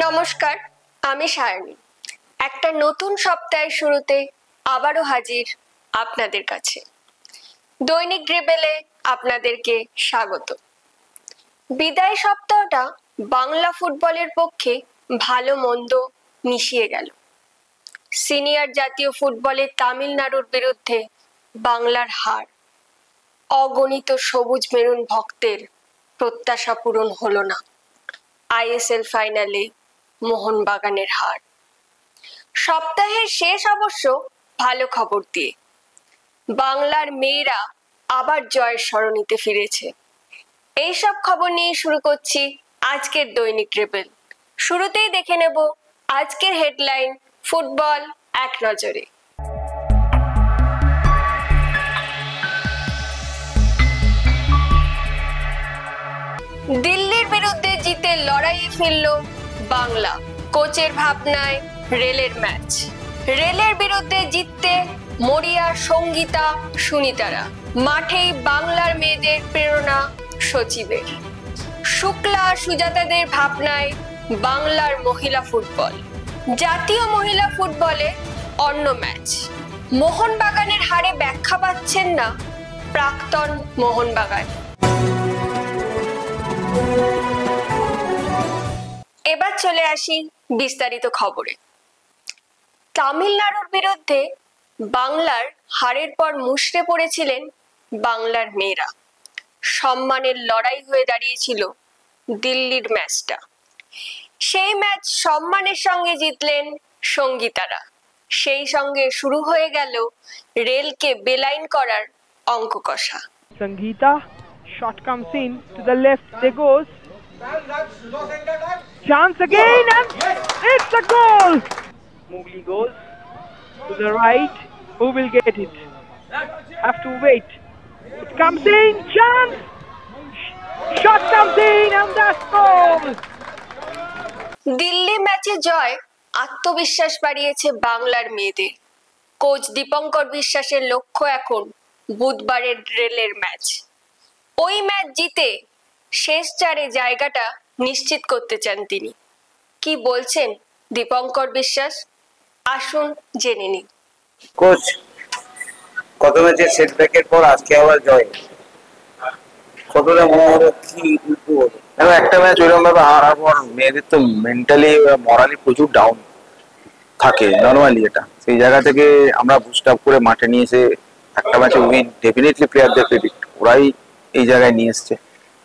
নমস্কার, আমি সায়নী। একটা নতুন সপ্তাহের শুরুতে আবারও হাজির আপনাদের কাছে। দৈনিক ড্রিবেলে আপনাদেরকে স্বাগত। বিদায় সপ্তাহটা বাংলা ফুটবলের পক্ষে ভালো মন্দ মিশিয়ে গেল। সিনিয়র জাতীয় ফুটবলে তামিলনাড়ুর বিরুদ্ধে বাংলার হার, অগণিত সবুজ মেরুন ভক্তের প্রত্যাশা পূরণ হলো না। আইএসএল ফাইনালে মোহনবাগানের হার। সপ্তাহের শেষ অবশ্য ভালো খবর দিয়ে বাংলার মেয়েরা আবার জয়ের সরণিতে ফিরেছে। এইসব খবর নিয়ে শুরু করছি আজকের দৈনিক ড্রিবেল। শুরুতেই দেখে নেব আজকের হেডলাইন ফুটবল এক নজরে। দিল্লির বিরুদ্ধে জিতে লড়াইয়ে ফিরল বাংলা। কোচের ভাবনায় রেলের ম্যাচ। রেলের বিরুদ্ধে জিততে মরিয়া সঙ্গীতা সুনিতারা। মাঠেই বাংলার মেয়েদের প্রেরণা সচিবের। শুক্লা সুজাতাদের ভাবনায় বাংলার মহিলা ফুটবল। জাতীয় মহিলা ফুটবলে অন্য ম্যাচ। মোহনবাগানের হারে ব্যাখ্যা পাচ্ছেন না প্রাক্তন মোহনবাগান। এবার চলে আসি বিস্তারিত খবরে। তামিলনাড়ুর বিরুদ্ধে বাংলার হারের পর মুষড়ে পড়েছিলেন বাংলার মেয়েরা। সম্মানের লড়াই হয়ে দাঁড়িয়েছিল দিল্লির ম্যাচটা। সেই ম্যাচ সম্মানের সঙ্গে জিতলেন সঙ্গীতারা। সেই সঙ্গে শুরু হয়ে গেল রেলকে বেলাইন করার অঙ্ক কষা। Sangeeta, shot comes in to the left, there goes. Chance again and it's a goal! Mowgli goes to the right, who will get it? Have to wait. It comes in, chance! Shot comes in and that's goal! Delhi ম্যাচে জয় আত্মবিশ্বাস বাড়িয়েছে বাংলার মেয়েদের। Coach Dipankar বিশ্বাসের লক্ষ্য এখন বুধবারের রেলের ম্যাচ। ওই ম্যাচ জিতে শেষ চারে জায়গাটা নিশ্চিত করতে চান তিনি। কি বলছেন দীপঙ্কর বিশ্বাস, আসুন জেনে নিন। কোচ কত ম্যাচের সেটব্যাকের পর আজকে আবার জয়, কতটা মনে হলো কি একটা ম্যাচ ওইরকম ভাবে হারার পর মেয়েদের তো মেন্টালি মরালি প্রচুর ডাউন থাকে নর্মালি। এটা সেই জায়গা থেকে আমরা বুস্ট আপ করে মাঠে নিয়ে এসে একটা ম্যাচে উইন, ডেফিনেটলি প্লেয়ারদের ক্রেডিট, ওরাই এই জায়গায় নিয়ে এসছে,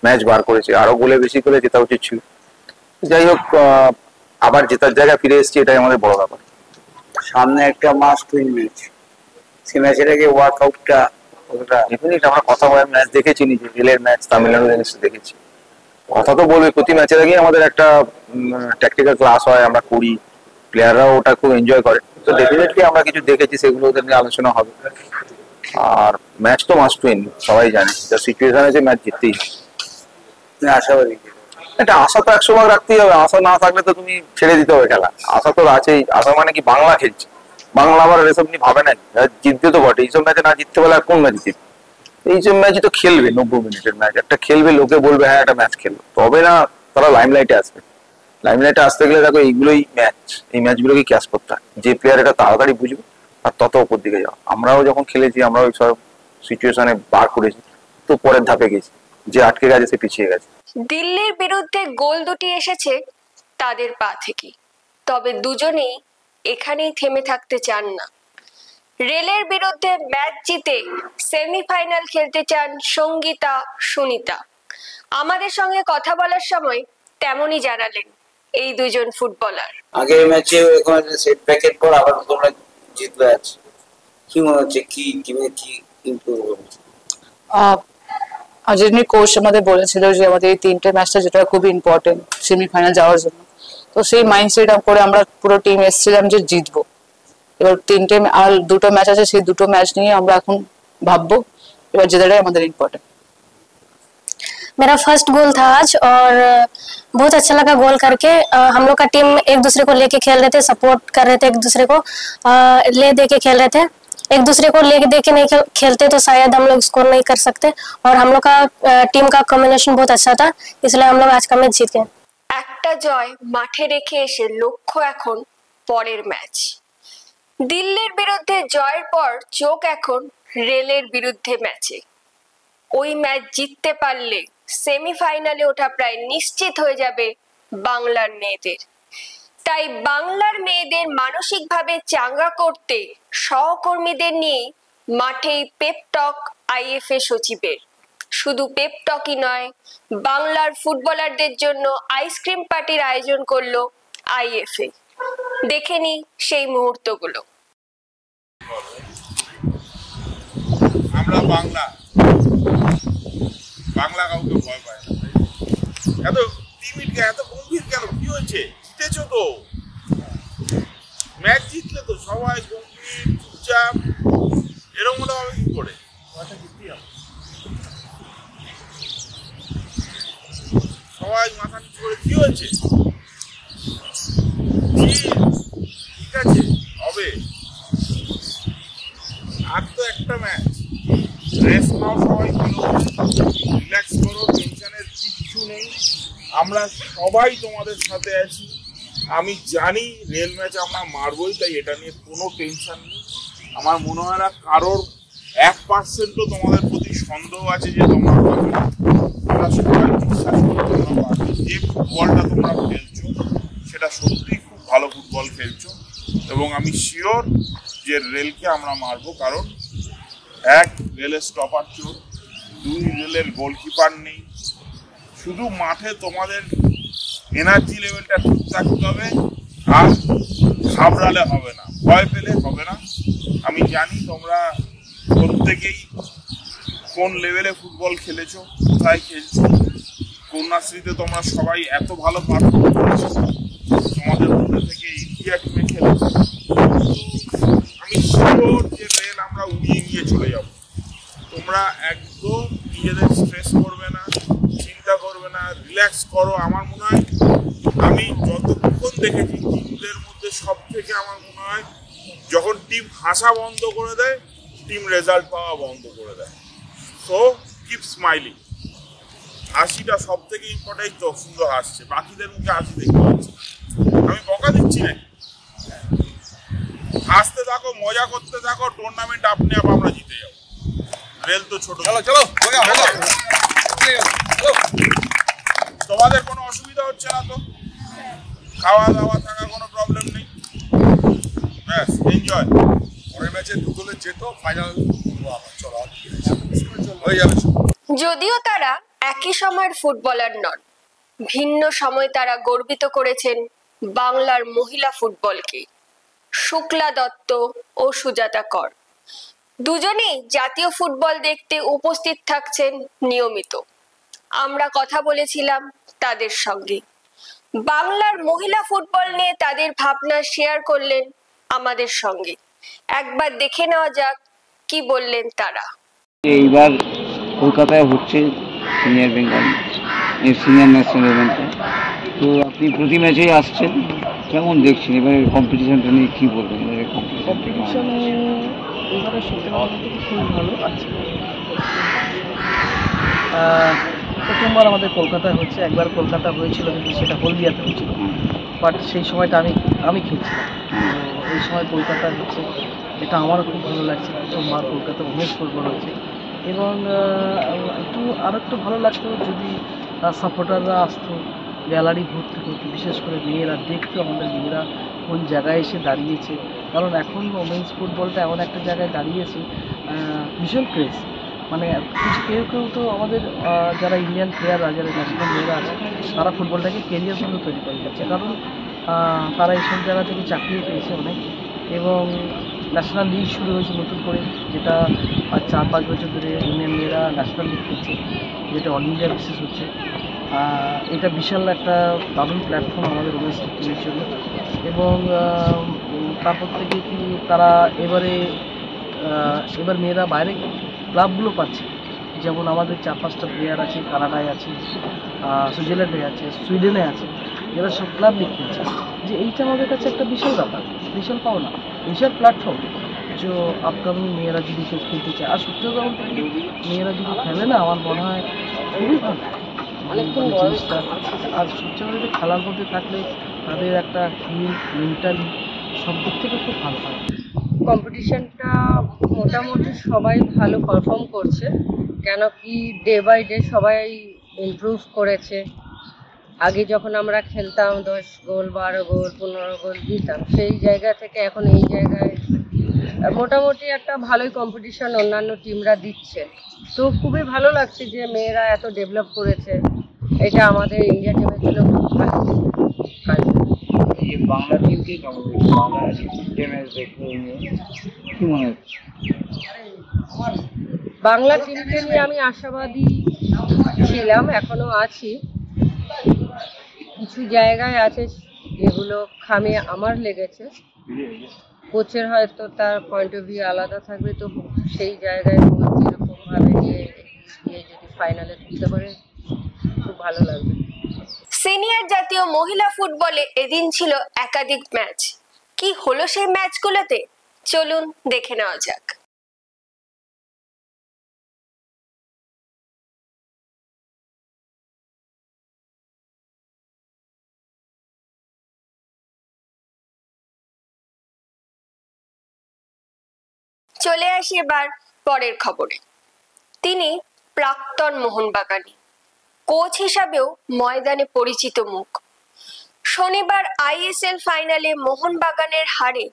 ম্যাচ বার করেছে। আরো গোলে বেশি করে জেতা উচিত ছিল। যাই হোক, আবার জেতার জায়গায় ফিরে এসেছি, এটাই আমাদের বড় ব্যাপার। সামনে একটা মাস্ট উইন ম্যাচ, সেই ম্যাচের আগে ওয়ার্কআউটটা ডেফিনেটলি আমরা কথা বলে ম্যাচ দেখেছি, নিজে রেলের ম্যাচ তামিলনাড়ু দেখেছি। কথা তো বলবে, প্রতি ম্যাচের আগে আমাদের একটা ট্যাকটিক্যাল ক্লাস হয়, আমরা করি, প্লেয়াররাও ওটা খুব এনজয় করে। তো ডেফিনেটলি আমরা কিছু দেখেছি, সেগুলো ওদের নিয়ে আলোচনা হবে। আর ম্যাচ তো মাস্ট উইন, সবাই জানে যা সিচুয়েশন আছে ম্যাচ জিততেই আশাবাদী। এটা আশা তো 100 ভাগ রাখতেই হবে, আশা না থাকলে তো তুমি ছেড়ে দিতে হবে খেলা। আশা তো আছেই, আশা মানে কি বাংলা খেলছে, বাংলা আবার এসব নিয়ে ভাবে না, জিততে তো বটে। এইসব ম্যাচে না জিততে পারলে আর কোন ম্যাচ জিতবে? এইসব ম্যাচই তো খেলবে, 90 মিনিটের ম্যাচ একটা খেলবে, লোকে বলবে হ্যাঁ একটা ম্যাচ খেলবে, তবে না তারা লাইমলাইটে আসবে। লাইমলাইটে আসতে গেলে দেখো এইগুলোই ম্যাচ, এই ম্যাচগুলোকে ক্যাচ করতে হয়। যে প্লেয়ার এটা তাড়াতাড়ি বুঝবে আর তত উপর দিকে যাও। আমরাও যখন খেলেছি, আমরাও এইসব সিচুয়েশনে বার করেছি, তো পরের ধাপে গেছি, যে আটকে গেছে সে পিছিয়ে গেছে। দিল্লির বিরুদ্ধে গোল দুটি এসেছে তাদের পা থেকে, তবে দুজনেই এখানেই থেমে থাকতে চান না। রেলের বিরুদ্ধে ম্যাচ জিতে সেমিফাইনাল খেলতে চান সঙ্গীতা সুনিতা। আমাদের সঙ্গে কথা বলার সময় তেমনই জানালেন এই দুজন ফুটবলার। আগের ম্যাচে এখন সেটব্যাকের পর আবার তোমরা জিতবে, আছে কি মনে হচ্ছে, কি টিমে কি ইমপ্রুভ হবে? যেমনি কোচ আমাদের বলেছিল যে আমাদের এই 3টে ম্যাচটা যেটা খুবই ইম্পর্টেন্ট সেমিফাইনাল যাওয়ার জন্য, তো সেই মাইন্ডসেট করে আমরা পুরো টিম এসেছিলাম যে জিতবো। এবার 3টে আর 2টো ম্যাচ আছে, সেই 2টো ম্যাচ নিয়ে আমরা এখন ভাববো, এবার জেতাটাই আমাদের इम्पोर्टेंट। मेरा फर्स्ट गोल था आज और बहुत अच्छा लगा गोल करके। हम लोग का टीम एक दूसरे को लेके खेल रहे थे, सपोर्ट कर रहे थे, एक दूसरे को ले दे के खेल रहे थे। एक दूसरे को लेके दे के नहीं खेलते तो शायद हम लोग स्कोर नहीं कर सकते। और हम लोग का टीम का कॉम्बिनेशन बहुत अच्छा था, इसलिए हम लोग आज का मैच जीत गए। একটা একটা জয় মাঠে রেখে এসে লক্ষ্য এখন পরের ম্যাচ। দিল্লির বিরুদ্ধে জয়ের পর চোখ এখন রেলের বিরুদ্ধে ম্যাচে। ওই ম্যাচ জিততে পারলে সেমিফাইনালে ওঠা প্রায় নিশ্চিত হয়ে যাবে বাংলার মেয়েদের। তাই বাংলার মেয়েদের মানসিকভাবে চাঙ্গা করতে সহকর্মীদের নিয়ে মাঠেই পেপটক আইএফএ সচিবের। শুধু পেপটকই নয়, বাংলার ফুটবলারদের জন্য আইসক্রিম পার্টির আয়োজন করলো আইএফএ। দেখে নি সেই মুহূর্তগুলো। আমরা বাংলা কাউকে ভয় পায় না। এত টিমিট এত গম্ভীর কেন? কি হয়েছে? জিতেছো তো, ম্যাচ জিতলে তো সবাই গম্ভীর চুপচাপ এরকম হলে হবে কি করে? সবাই মাথা নিচু করে কি হয়েছে? ঠিক আছে, হবে। আর তো একটা ম্যাচ, রেস্ট নাও, সবাই ভালো রিল্যাক্স করো, টেনশনের কিচ্ছু নেই। আমরা সবাই তোমাদের সাথে আছি। আমি জানি রেল ম্যাচ আমরা মারবই, তাই এটা নিয়ে কোনো টেনশন নেই। আমার মনে হয় না কারোর 1%ও তোমাদের প্রতি সন্দেহ আছে যে তোমরা পারবে না। আমরা সবাই বিশ্বাস করি তোমরা পারবে। যে ফুটবলটা তোমরা খেলছো সেটা সত্যিই খুব ভালো ফুটবল খেলছো, এবং আমি শিওর যে রেলকে আমরা মারবো। কারণ 1, রেলের স্টপার চোর, 2, রেলের গোলকিপার নেই। শুধু মাঠে তোমাদের এনার্জি লেভেলটা ঠিক থাকতে হবে, আর ঘাবড়ালে হবে না, ভয় পেলে হবে না। আমি জানি তোমরা প্রত্যেকেই কোন লেভেলে ফুটবল খেলেছো, কোথায় খেলছো। কন্যাশ্রীতে তোমরা সবাই এত ভালো পারফর্ম করেছো, তোমাদের মধ্যে থেকে ইন্ডিয়া টিমে খেলেছো। আমি শিওর যে রেল আমরা উড়িয়ে নিয়ে চলে যাব। তোমরা একদম নিজেদের স্ট্রেস করবে না, চিন্তা করবে না, রিল্যাক্স করো। আমার মনে হয় আমি যতক্ষণ দেখেছি টিমদের মধ্যে সব থেকে আমার মনে হয় যখন টিম হাসা বন্ধ করে দেয়, টিম রেজাল্ট পাওয়া বন্ধ করে দেয়। So keep smiling. হাসিটা সব থেকে ইম্পর্টেন্ট। তো সুন্দর হাসছে, বাকিদের মুখে হাসি দেখতে পাচ্ছি। আমি বকা দিচ্ছি নাকি? হাসতে থাকো, মজা করতে থাকো, টুর্নামেন্ট আপনি আমরা জিতে যাবো। রেল তো ছোট। তোমাদের কোনো অসুবিধা হচ্ছে না তো? খাওয়া দাওয়া থাকা কোনো প্রবলেম নেই? ব্যাস, এনজয়। পরের ম্যাচে দুটোলে যেত, ফাইনাল হয়ে যাবে। যদিও তারা একই সময়ের ফুটবলার নন, ভিন্ন সময় তারা গর্বিত করেছেন বাংলার মহিলা ফুটবলকে। শুক্লা দত্ত ও সুজাতা কর দুজনেই জাতীয় ফুটবল দেখতে উপস্থিত থাকছেন নিয়মিত। আমরা কথা বলেছিলাম তাদের সঙ্গে। বাংলার মহিলা ফুটবল নিয়ে তাদের ভাবনা শেয়ার করলেন আমাদের সঙ্গে। একবার দেখে নেওয়া যাক কি বললেন তারা। এইবার কলকাতায় হচ্ছে সিনিয়র বেঙ্গল সিনিয়র ন্যাশনাল ইভেন্টে, তো আপনি প্রতি ম্যাচেই আসছেন, কেমন দেখছেন এবারে কম্পিটিশনটা নিয়ে? কী বলবেন এবারে কম্পিটিশনে? এবারে সত্যি কথা খুবই ভালো আছে। প্রথমবার আমাদের কলকাতায় হচ্ছে, একবার কলকাতা হয়েছিল কিন্তু সেটা হলদিয়াতে হয়েছিল, বাট সেই সময়টা আমি খেলছিলাম। তো এই সময় কলকাতায় হচ্ছে, এটা আমারও খুব ভালো লাগছে। প্রথমবার কলকাতা উমেশ ফুটবল হচ্ছে, এবং আর একটু ভালো লাগতো যদি সাপোর্টাররা আসতো, গ্যালারি ভর্তি হতো, বিশেষ করে মেয়েরা দেখতো আমাদের মেয়েরা কোন জায়গায় এসে দাঁড়িয়েছে। কারণ এখন ওমেন্স ফুটবলটা এমন একটা জায়গায় দাঁড়িয়েছে, ভীষণ ক্রেজ। মানে কেউ তো আমাদের যারা ইন্ডিয়ান প্লেয়াররা, যারা ন্যাশনাল প্লেয়াররা আছে, তারা ফুটবলটাকে কেরিয়ার জন্য তৈরি করে যাচ্ছে। কারণ তারা এইসব জায়গা থেকে চাকরিও পেয়েছে অনেক, এবং ন্যাশনাল লিগ শুরু হয়েছে নতুন করে, যেটা 4-5 বছর ধরে ইন্ডিয়ান মেয়েরা ন্যাশনাল লিগ খেলছে, যেটা অল ইন্ডিয়া বেসিস হচ্ছে। এটা বিশাল একটা দারুণ প্ল্যাটফর্ম আমাদের ওমেন্স টিমের জন্য। এবং তারপর থেকে কি তারা এবার মেয়েরা বাইরে ক্লাবগুলো পাচ্ছে, যেমন আমাদের 4-5টা প্লেয়ার আছে, কানাডায় আছে, সুইজারল্যান্ডে আছে, সুইডেনে আছে, যারা সব ক্লাব লিগ খেলছে। যে এইটা আমাদের কাছে একটা বিশাল ব্যাপার, বিশাল পাওনা, বিশাল প্ল্যাটফর্ম। যে আপকামিং মেয়েরা যদি কেউ খেলতে চায়, আর সত্যি কথা বলতে মেয়েরা যদি খেলে না, আমার মনে হয় খুবই ভালো, অনেকক্ষণ জিনিসটা আর সবচেয়ে বড় খেলার মধ্যে থাকলে তাদের একটা হিল মেন্টালি সব দিক থেকে খুব ভালো হয়। কম্পিটিশনটা মোটামুটি সবাই ভালো পারফর্ম করছে, কেন কি ডে বাই ডে সবাই ইমপ্রুভ করেছে। আগে যখন আমরা খেলতাম 10 গোল 12 গোল 15 গোল দিতাম, সেই জায়গা থেকে এখন এই জায়গায় মোটামুটি একটা ভালোই কম্পিটিশন অন্যান্য টিমরা দিচ্ছে। তো খুবই ভালো লাগছে যে মেয়েরা এত ডেভেলপ করেছে, এটা আমাদের ইন্ডিয়া টিমের জন্য খুব ভালো কাজ। এই বাংলা টিমকে কেমন বাংলা তিনটে ম্যাচ দেখে কি মনে হচ্ছে? বাংলা টিমকে নিয়ে আমি আশাবাদী ছিলাম, এখনো আছি। কিছু জায়গায় আছে যেগুলো খামে আমার লেগেছে, কোচের হয়তো তার পয়েন্ট অফ ভিউ আলাদা থাকবে, তো সেই জায়গায় যেরকমভাবে নিয়ে যদি ফাইনালে তুলতে পারে খুব ভালো লাগবে। সিনিয়র জাতীয় মহিলা ফুটবলে এদিন ছিল একাধিক ম্যাচ। কি হলো সেই ম্যাচগুলোতে, চলুন দেখে নেওয়া যাক। চলে আসি এবার পরের খবরে। তিনি প্রাক্তন মোহনবাগানী, কোচ হিসাবেও ময়দানে পরিচিত মুখ। শনিবার আইএসএল ফাইনালে মোহনবাগানের হারে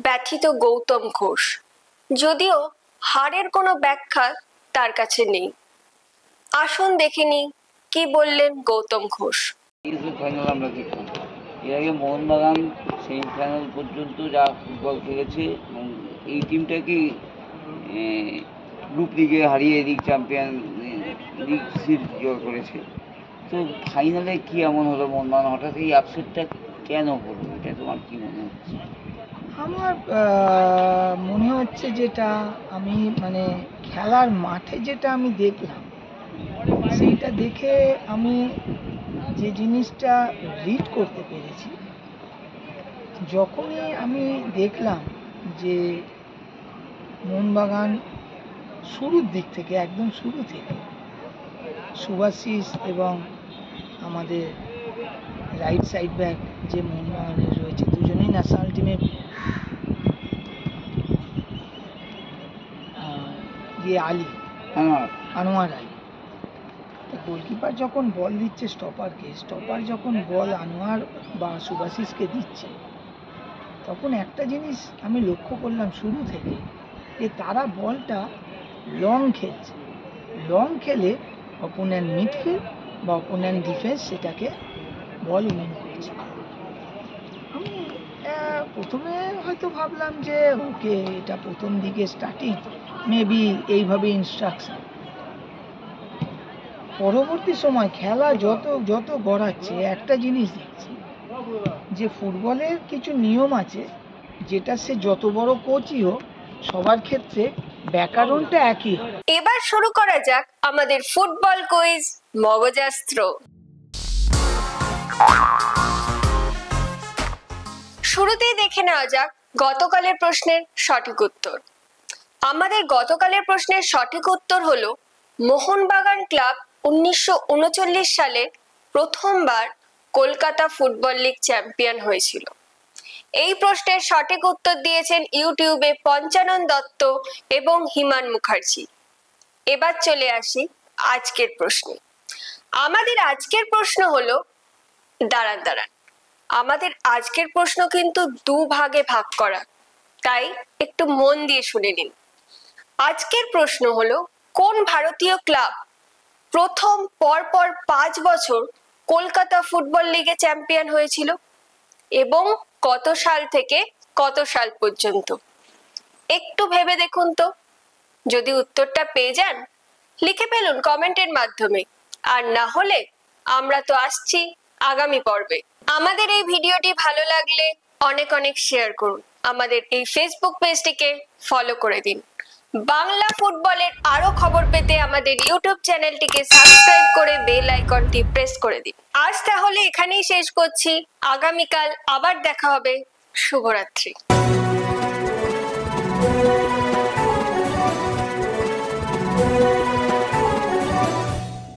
ব্যথিত গৌতম ঘোষ, যদিও হারের কোনো ব্যাখ্যা তার কাছে নেই। আসুন দেখে নিই কি বললেন গৌতম ঘোষ। ফাইনাল আমরা দেখলাম, এর আগে মোহনবাগান সেমিফাইনাল পর্যন্ত যা ফুটবল খেলেছে এবং এই টিমটাকে গ্রুপ লিগে হারিয়ে লিগ চ্যাম্পিয়ন লিগ সিট জয় করেছে। তো ফাইনালে কি এমন হলো মোহনবাগান হঠাৎ এই আপসেটটা কেন হলো, এটা তোমার কি মনে হচ্ছে? আমার মনে হচ্ছে যেটা আমি মানে খেলার মাঠে যেটা আমি দেখলাম, সেইটা দেখে আমি যে জিনিসটা রিড করতে পেরেছি, যখনই আমি দেখলাম যে মোহনবাগান শুরুর দিক থেকে একদম শুরু থেকে সুভাশিস এবং আমাদের রাইট সাইড ব্যাক যে মোহনবাগানের রয়েছে, দুজনেই ন্যাশনাল টিমের আলী আনোয়ার আলী, গোলকিপার যখন বল দিচ্ছে স্টপারকে, স্টপার যখন বল আনোয়ার বা সুভাশিসকে দিচ্ছে, তখন একটা জিনিস আমি লক্ষ্য করলাম শুরু থেকে, যে তারা বলটা লং খেলছে। লং খেলে অপোনেন্ট মিডফিল্ড বা অপোনেন্ট ডিফেন্স সেটাকে বল উইন করছে। আমি প্রথমে হয়তো ভাবলাম যে ওকে, এটা প্রথম দিকে স্টার্টিং, মেবি এইভাবে ইনস্ট্রাকশন। পরবর্তী সময় খেলা যত গড়াচ্ছে, একটা জিনিস দেখছি যে ফুটবলের কিছু নিয়ম আছে, যেটা সে যত বড় কোচই হোক সবার ক্ষেত্রে ব্যাকরণটা একই হয়। এবার শুরু করা যাক আমাদের ফুটবল কুইজ মগজাস্ত্র। শুরুতেই দেখে নেওয়া যাক গতকালের প্রশ্নের সঠিক উত্তর। আমাদের গতকালের প্রশ্নের সঠিক উত্তর হলো মোহনবাগান ক্লাব 1939 সালে প্রথমবার কলকাতা ফুটবল লিগ চ্যাম্পিয়ন হয়েছিল। এই প্রশ্নের সঠিক উত্তর দিয়েছেন ইউটিউবে পঞ্চানন দত্ত এবং হিমান মুখার্জি। এবার চলে আসি আজকের প্রশ্নে। আমাদের আজকের প্রশ্ন হলো, দাঁড়ান, আমাদের আজকের প্রশ্ন কিন্তু দুভাগে ভাগ করা, তাই একটু মন দিয়ে শুনে নিন। আজকের প্রশ্ন হলো, কোন ভারতীয় ক্লাব প্রথম পরপর 5 বছর কলকাতা ফুটবল লিগে চ্যাম্পিয়ন হয়েছিল এবং কত সাল থেকে কত সাল পর্যন্ত? একটু ভেবে দেখুন তো। যদি উত্তরটা পেয়ে যান লিখে ফেলুন কমেন্টের মাধ্যমে, আর না হলে আমরা তো আসছি আগামী পর্বে। আমাদের এই ভিডিওটি ভালো লাগলে অনেক অনেক শেয়ার করুন, আমাদের এই ফেসবুক পেজটিকে ফলো করে দিন। বাংলা ফুটবলের আরো খবর পেতে আমাদের ইউটিউব চ্যানেলটিকে সাবস্ক্রাইব করে বেল আইকনটি প্রেস করে দিন। আজ তাহলে এখানেই শেষ করছি, আগামীকাল আবার দেখা হবে। শুভরাত্রি।